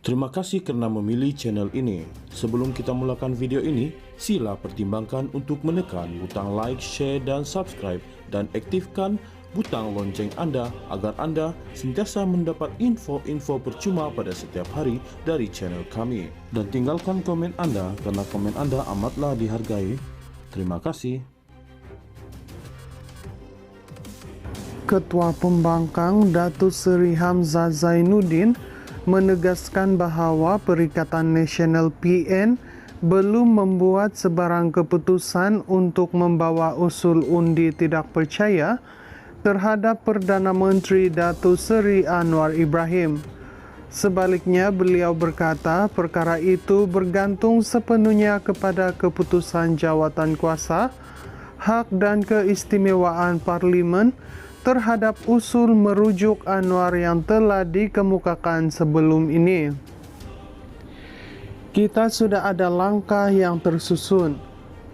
Terima kasih kerana memilih channel ini. Sebelum kita mulakan video ini, sila pertimbangkan untuk menekan butang like, share dan subscribe dan aktifkan butang lonceng anda agar anda sentiasa mendapat info-info percuma pada setiap hari dari channel kami. Dan tinggalkan komen anda kerana komen anda amatlah dihargai. Terima kasih. Ketua Pembangkang Datuk Seri Hamzah Zainuddin menegaskan bahawa Perikatan Nasional PN belum membuat sebarang keputusan untuk membawa usul undi tidak percaya terhadap Perdana Menteri Datuk Seri Anwar Ibrahim. Sebaliknya, beliau berkata perkara itu bergantung sepenuhnya kepada keputusan jawatankuasa, hak dan keistimewaan Parlimen terhadap usul merujuk Anwar yang telah dikemukakan sebelum ini. Kita sudah ada langkah yang tersusun.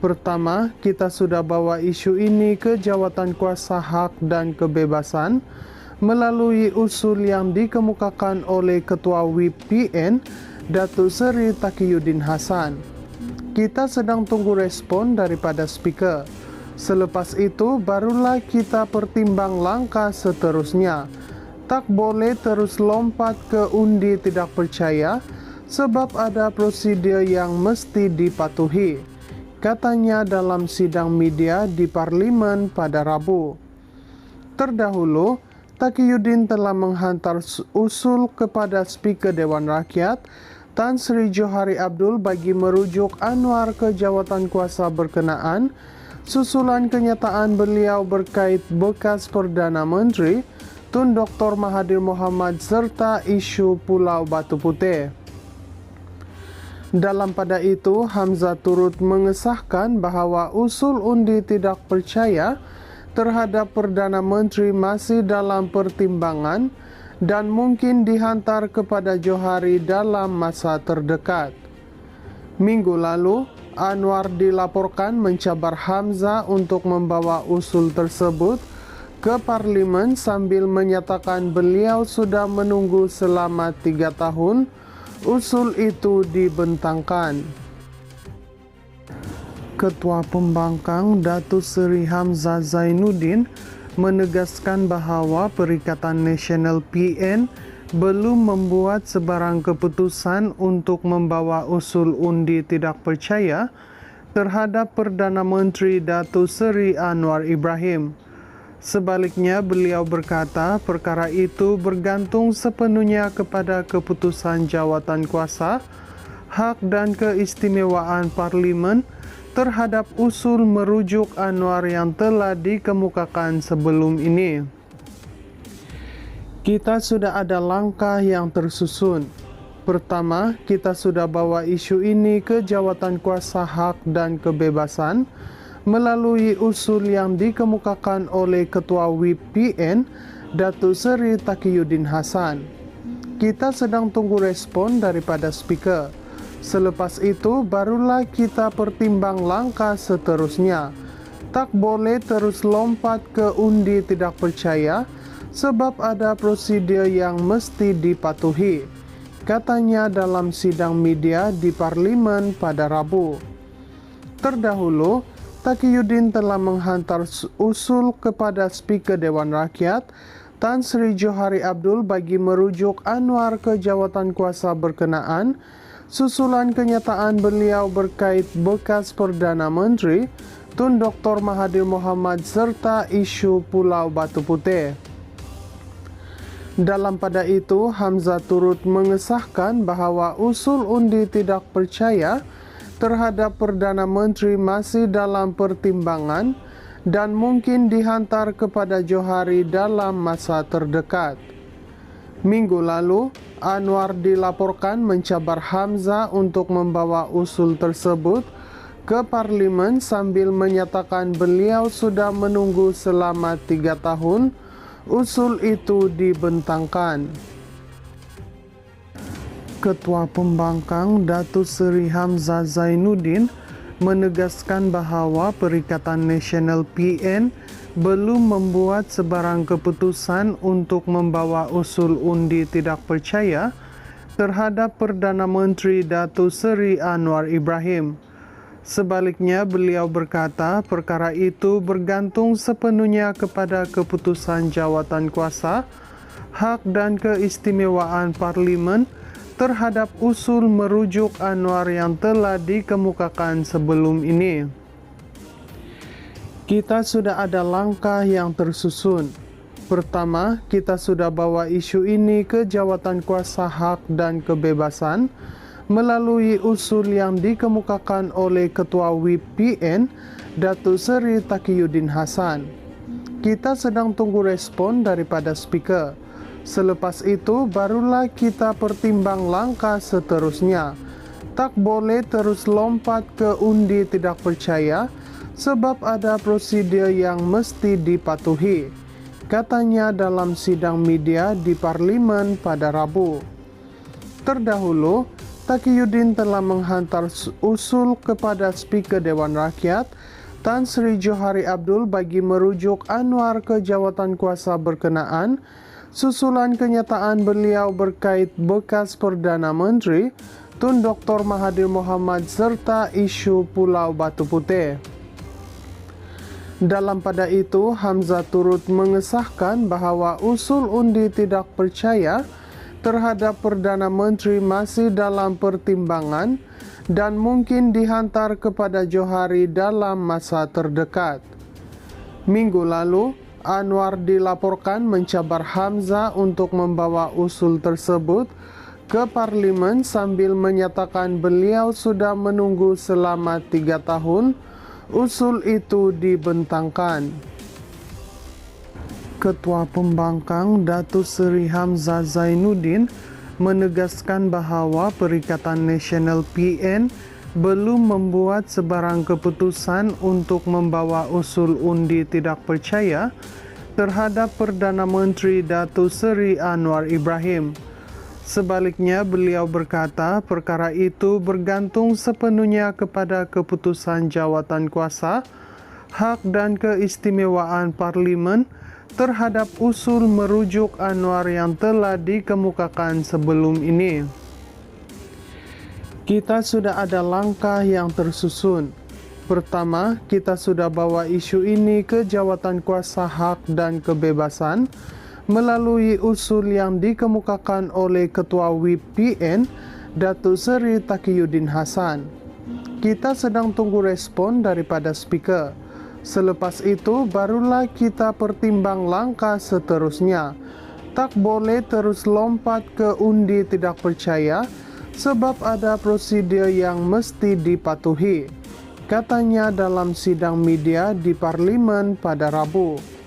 Pertama, kita sudah bawa isu ini ke Jawatankuasa Hak dan Kebebasan melalui usul yang dikemukakan oleh Ketua WIP PN, Datuk Seri Taqiyuddin Hassan. Kita sedang tunggu respon daripada Speaker. Selepas itu, barulah kita pertimbang langkah seterusnya. Tak boleh terus lompat ke undi tidak percaya sebab ada prosedur yang mesti dipatuhi, katanya dalam sidang media di Parlimen pada Rabu. Terdahulu, Taqiyuddin telah menghantar usul kepada Speaker Dewan Rakyat Tan Sri Johari Abdul bagi merujuk Anwar ke jawatankuasa berkenaan susulan kenyataan beliau berkait bekas Perdana Menteri Tun Dr. Mahathir Mohamad serta isu Pulau Batu Putih. Dalam pada itu, Hamzah turut mengesahkan bahawa usul undi tidak percaya terhadap Perdana Menteri masih dalam pertimbangan dan mungkin dihantar kepada Johari dalam masa terdekat. Minggu lalu, Anwar dilaporkan mencabar Hamzah untuk membawa usul tersebut ke Parlimen sambil menyatakan beliau sudah menunggu selama 3 tahun usul itu dibentangkan. Ketua Pembangkang Datuk Seri Hamzah Zainuddin menegaskan bahawa Perikatan Nasional PN belum membuat sebarang keputusan untuk membawa usul undi tidak percaya terhadap Perdana Menteri Datuk Seri Anwar Ibrahim. Sebaliknya, beliau berkata perkara itu bergantung sepenuhnya kepada keputusan jawatankuasa, hak dan keistimewaan Parlimen terhadap usul merujuk Anwar yang telah dikemukakan sebelum ini. Kita sudah ada langkah yang tersusun. Pertama, kita sudah bawa isu ini ke Jawatankuasa Hak dan Kebebasan melalui usul yang dikemukakan oleh Ketua WIP PN, Datuk Seri Taqiyuddin Hassan. Kita sedang tunggu respon daripada Speaker. Selepas itu, barulah kita pertimbang langkah seterusnya. Tak boleh terus lompat ke undi tidak percaya sebab ada prosedur yang mesti dipatuhi, katanya dalam sidang media di Parlimen pada Rabu. Terdahulu, Taqiyuddin telah menghantar usul kepada Speaker Dewan Rakyat Tan Sri Johari Abdul bagi merujuk Anwar ke jawatankuasa berkenaan susulan kenyataan beliau berkait bekas Perdana Menteri Tun Dr. Mahathir Mohamad serta isu Pulau Batu Putih. Dalam pada itu, Hamzah turut mengesahkan bahawa usul undi tidak percaya terhadap Perdana Menteri masih dalam pertimbangan dan mungkin dihantar kepada Johari dalam masa terdekat. Minggu lalu, Anwar dilaporkan mencabar Hamzah untuk membawa usul tersebut ke Parlimen sambil menyatakan beliau sudah menunggu selama 3 tahun usul itu dibentangkan. Ketua Pembangkang Datuk Seri Hamzah Zainuddin menegaskan bahawa Perikatan Nasional PN belum membuat sebarang keputusan untuk membawa usul undi tidak percaya terhadap Perdana Menteri Datuk Seri Anwar Ibrahim. Sebaliknya, beliau berkata perkara itu bergantung sepenuhnya kepada keputusan jawatan kuasa, hak dan keistimewaan Parlimen terhadap usul merujuk Anwar yang telah dikemukakan sebelum ini. Kita sudah ada langkah yang tersusun. Pertama, kita sudah bawa isu ini ke Jawatan Kuasa Hak dan Kebebasan melalui usul yang dikemukakan oleh Ketua WIP PN, Datuk Seri Taqiyuddin Hassan. Kita sedang tunggu respon daripada Speaker. Selepas itu, barulah kita pertimbang langkah seterusnya. Tak boleh terus lompat ke undi tidak percaya sebab ada prosedur yang mesti dipatuhi, katanya dalam sidang media di Parlimen pada Rabu. Terdahulu, Taqiyuddin telah menghantar usul kepada Speaker Dewan Rakyat Tan Sri Johari Abdul bagi merujuk Anwar ke jawatan kuasa berkenaan susulan kenyataan beliau berkait bekas Perdana Menteri Tun Dr. Mahathir Mohamad serta isu Pulau Batu Putih. Dalam pada itu, Hamzah turut mengesahkan bahawa usul undi tidak percaya terhadap Perdana Menteri masih dalam pertimbangan dan mungkin dihantar kepada Johari dalam masa terdekat. Minggu lalu, Anwar dilaporkan mencabar Hamzah untuk membawa usul tersebut ke Parlimen sambil menyatakan beliau sudah menunggu selama 3 tahun usul itu dibentangkan. Ketua Pembangkang Datuk Seri Hamzah Zainuddin menegaskan bahawa Perikatan Nasional PN belum membuat sebarang keputusan untuk membawa usul undi tidak percaya terhadap Perdana Menteri Datuk Seri Anwar Ibrahim. Sebaliknya, beliau berkata perkara itu bergantung sepenuhnya kepada keputusan jawatan kuasa, hak dan keistimewaan Parlimen terhadap usul merujuk Anwar yang telah dikemukakan sebelum ini. Kita sudah ada langkah yang tersusun. Pertama, kita sudah bawa isu ini ke Jawatan Kuasa Hak dan Kebebasan melalui usul yang dikemukakan oleh Ketua WIP PN, Datuk Seri Taqiyuddin Hassan. Kita sedang tunggu respon daripada Speaker. Selepas itu, barulah kita pertimbang langkah seterusnya. Tak boleh terus lompat ke undi tidak percaya sebab ada prosedur yang mesti dipatuhi, katanya dalam sidang media di Parlimen pada Rabu.